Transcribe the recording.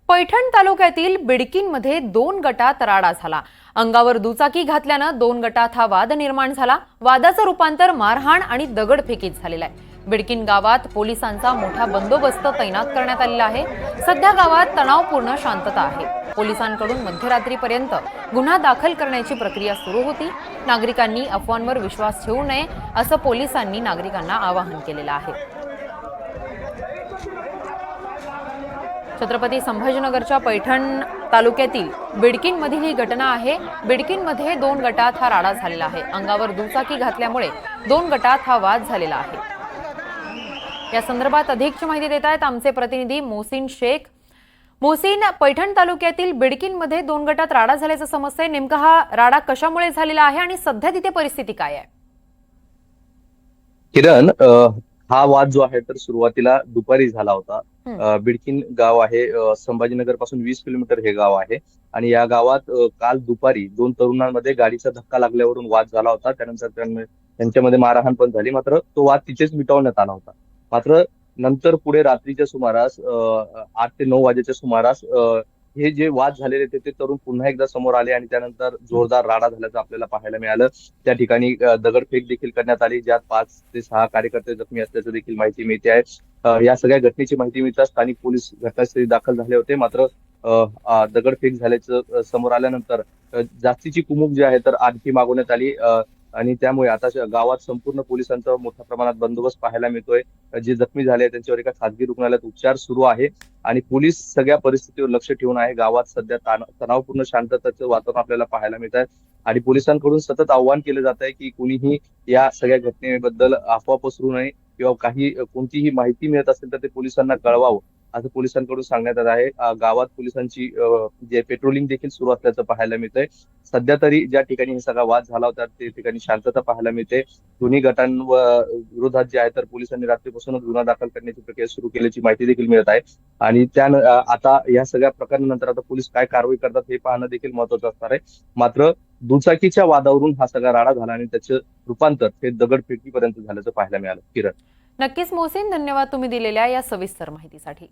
पैठण तालुक्यातील बिडकीनमध्ये 2 गटात राडा झाला। अंगावर दुचाकी घातल्यानं 2 गटात हा वाद निर्माण झाला। वादाचं रूपांतर मारहाण आणि दगडफेकीत झालेलं आहे। बिडकीन गावात पोलिसांचा मोठा बंदोबस्त तैनात करण्यात आलेला आहे। सध्या गावात तणावपूर्ण शांतता आहे। पोलिसांकडून मध्यरात्रीपर्यंत गुन्हा दाखल करण्याची प्रक्रिया सुरू होती। नागरिकांनी अफवांवर विश्वास ठेवू नये असं पोलिसांनी नागरिकांना आवाहन केलेलं आहे। छत्रपती संभाजीनगरच्या पैठण तालुक्यातील बिडकीनमधील ही घटना आहे। बिडकीनमध्ये 2 गटात हा राडा झालेला आहे। अंगावर दुचाकी घातल्यामुळे 2 गटात हा वाद झालेला आहे। या संदर्भात अधिकची माहिती देत आहेत आमचे प्रतिनिधी मोहसिन शेख। मोहसिन, पैठण तालुक्यातील बिडकीनमध्ये 2 गटात राडा झाल्याचं समजतंय। नेमका हा राडा कशामुळे झालेला आहे आणि सध्या तिथे परिस्थिती काय आहे? किरण, हा वाद जो आहे तर सुरुवातीला दुपारी झाला होता। बिडकीन गाव आहे, संभाजीनगर पासून 20 किलोमीटर हे गाव आहे आणि या गावात काल दुपारी 2 तरुणांमध्ये गाडीचा धक्का लागल्यावरून वाद झाला होता। त्यानंतर त्यांच्यामध्ये मारहाण पण झाली, मात्र तो वाद तिथेच मिटवण्यात आला होता। मात्र नंतर पुढे रात्रीच्या सुमारास 8 ते 9 वाजेच्या सुमारास हे जे वाद झालेले ते तरुण पुन्हा एकदा समोर आले आणि त्यानंतर जोरदार राडा झाल्याचं आपल्याला पाहायला मिळालं। त्या ठिकाणी दगडफेक देखील करण्यात आली, ज्यात 5 ते 6 कार्यकर्ते जखमी असल्याचं देखील माहिती मिळते आहे। या सगळ्या घटनेची माहिती मिळताच स्थानिक पोलीस घटनास्थळी दाखल झाले होते, मात्र दगडफेक झाल्याचं समोर आल्यानंतर जास्तीची कुमक जी आहे तर आणखी मागवण्यात आली आणि त्यामुळे आता गावात संपूर्ण पोलिसांचा मोठ्या प्रमाणात बंदोबस्त पाहायला मिळतोय। जे जखमी झाले त्यांच्यावर एका खासगी रुग्णालयात उपचार सुरू आहे आणि पोलीस सगळ्या परिस्थितीवर लक्ष ठेवून आहे। गावात सध्या तणावपूर्ण शांततेचं वातावरण आपल्याला पाहायला मिळत आहे आणि पोलिसांकडून सतत आव्हान केलं जात आहे की कुणीही या सगळ्या घटनेबद्दल अफवा पसरू नये किंवा कोणतीही माहिती मिळत असेल तर ते पोलिसांना कळवावं असं पोलिसांकडून सांगण्यात आलं आहे। गावात पोलिसांची जे पेट्रोलिंग देखील सुरू असल्याचं पाहायला मिळतंय। सध्या तरी ज्या ठिकाणी हे सगळा वाद झाला होता त्या ठिकाणी शांतता पाहायला मिळते। दोन्ही विरोधात जे आहे तर पोलिसांनी रात्रीपासूनच गुन्हा दाखल करण्याची प्रक्रिया सुरू केल्याची माहिती देखील मिळत आहे आणि आता या सगळ्या प्रकरणानंतर आता पोलीस काय कारवाई करतात हे पाहणं देखील महत्वाचं असणार आहे। मात्र दुचाकीच्या वादावरून हा सगळा राडा झाला आणि त्याचं रूपांतर हे दगडफेकीपर्यंत झाल्याचं पाहायला मिळालं। किरण, नक्कीच मोहसिन, धन्यवाद तुम्ही दिलेल्या या सविस्तर माहितीसाठी।